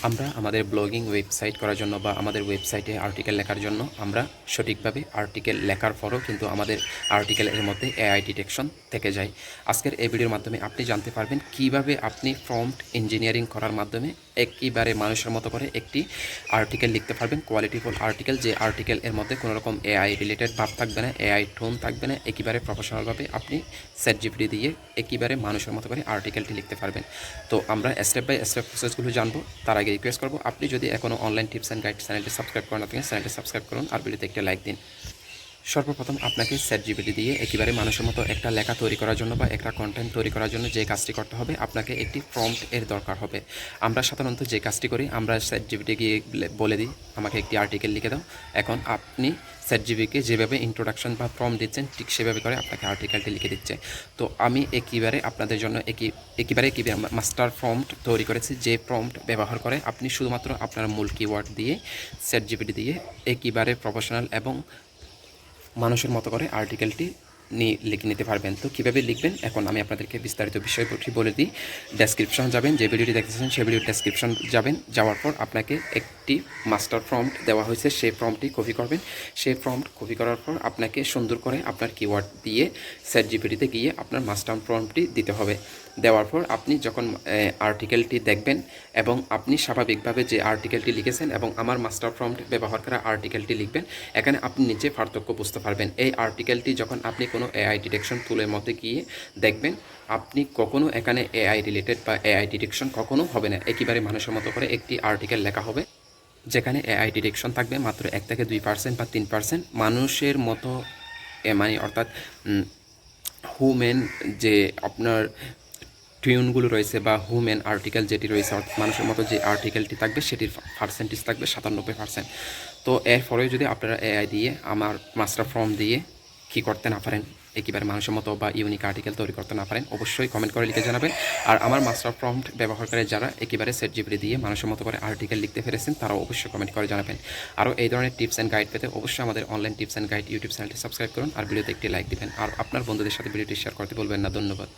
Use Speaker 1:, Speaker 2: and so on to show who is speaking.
Speaker 1: আমরা আমাদের blogging website করার জন্য বা আমাদের ওয়েবসাইটে আর্টিকেল লেখার জন্য আমরা সঠিকভাবে আর্টিকেল লেখার পরও কিন্তু আমাদের আর্টিকেলের মধ্যে এআই ডিটেকশন থেকে যায়। আজকের এই ভিডিওর মাধ্যমে আপনি জানতে পারবেন কিভাবে আপনি প্রম্পট ইঞ্জিনিয়ারিং করার মাধ্যমে একেবারে মানুষের মতো করে একটি আর্টিকেল লিখতে পারবেন, কোয়ালিটিফুল আর্টিকেল, যে আর্টিকেল এর মধ্যে কোনো রকম এআই রিলেটেড ভাব থাকবে না, এআই টোন থাকবে না, একেবারে প্রফেশনালভাবে আপনি চ্যাটজিপিটি দিয়ে একেবারে মানুষের মতো করে আর্টিকেলটি লিখতে পারবেন। তো আমরা স্টেপ বাই স্টেপ প্রসেসগুলো জানবো। তার আগে রিকোয়েস্ট করবো, আপনি যদি এখনও অনলাইন টিপস অ্যান্ড গাইড চ্যানেলটি সাবস্ক্রাইব করেন না থাকেন, চ্যানেলটি সাবস্ক্রাইব করুন আর ভিডিওতে একটা লাইক দিন। সর্বপ্রথম আপনাকে চ্যাটজিপিটি দিয়ে একেবারে মানুষের মতো একটা লেখা তৈরি করার জন্য বা একটা কন্টেন্ট তৈরি করার জন্য যে কাজটি করতে হবে, আপনাকে একটি প্রম্পট এর দরকার হবে। আমরা সাধারণত যে কাজটি করি, আমরা চ্যাটজিপিটি গিয়ে বলে দিই আমাকে একটি আর্টিকেল লিখে দাও। এখন আপনি চ্যাটজিপিটিকে যেভাবে ইন্ট্রোডাকশন বা প্রম্পট দিচ্ছেন ঠিক সেভাবে করে আপনাকে আর্টিকেলটি লিখে দিচ্ছে। তো আমি একেবারে আপনাদের জন্য একেবারে মাস্টার প্রম্পট তৈরি করেছি, যে প্রম্পট ব্যবহার করে আপনি শুধুমাত্র আপনার মূল কিওয়ার্ড দিয়ে চ্যাটজিপিটি দিয়ে একেবারে প্রফেশনাল এবং মানুষের মতো করে আর্টিকেলটি লিখে নিতে পারবেন। তো কীভাবে লিখবেন এখন আমি আপনাদেরকে বিস্তারিত বিষয়টি বলে দিই। ডেসক্রিপশন যাবেন, যে ভিডিওটি দেখতেছেন সেই ভিডিওর ডেসক্রিপশন যাবেন, যাওয়ার পর আপনাকে একটি মাস্টার প্রম্পট দেওয়া হয়েছে, সেই প্রম্পটটি কপি করবেন। সেই প্রম্পট কপি করার পর আপনাকে সুন্দর করে আপনার কিওয়ার্ড দিয়ে চ্যাটজিপিটিতে গিয়ে আপনার মাস্টার প্রম্পটটি দিতে হবে। দেওয়ার পর আপনি যখন আর্টিকেলটি দেখবেন এবং আপনি স্বাভাবিকভাবে যে আর্টিকেলটি লিখেছেন এবং আমার মাস্টার প্রম্পট ব্যবহার করা আর্টিকেলটি লিখবেন, এখানে আপনি নিজে পার্থক্য বুঝতে পারবেন। এই আর্টিকেলটি যখন আপনি কোনো এআই ডিটেকশন টুলের মধ্যে গিয়ে দেখবেন, আপনি কখনো এখানে এআই রিলেটেড বা এআই ডিটেকশন কখনো হবে না। একেবারে মানুষের মতো করে একটি আর্টিকেল লেখা হবে, যেখানে এআই ডিটেকশন থাকবে মাত্র 1 থেকে 2% বা 3%। মানুষের মতো মানে অর্থাৎ হুম্যান যে আপনার টিউনগুলো রয়েছে বা হুম্যান আর্টিকেল যেটি রয়েছে, মানুষের মতো যে আর্টিকেলটি থাকবে সেটির পার্সেন্টেজ থাকবে 97%। তো এরপরেও যদি আপনারা এআই দিয়ে আমার মাস্টার ফর্ম দিয়ে কী করতে না পারেন, একেবারে মানুষের মতো বা ইউনিক আর্টিকেল তৈরি করতে না পারেন, অবশ্যই কমেন্ট করে লিখে জানাবেন। আর আমার মাস্টার প্রম্পট ব্যবহার করে যারা একেবারে চ্যাটজিপিটি দিয়ে মানুষের মতো করে আর্টিকেল লিখতে পেরেছেন, তারাও অবশ্যই কমেন্ট করে জানাবেন। আরও এই ধরনের টিপস অ্যান্ড গাইড পেতে অবশ্যই আমাদের online tips and guide YouTube চ্যানেলটি সাবস্ক্রাইব করুন আর ভিডিওতে একটি লাইক দিবেন। আর আপনার বন্ধুদের সাথে ভিডিওটি শেয়ার করতে বলবেন না। ধন্যবাদ।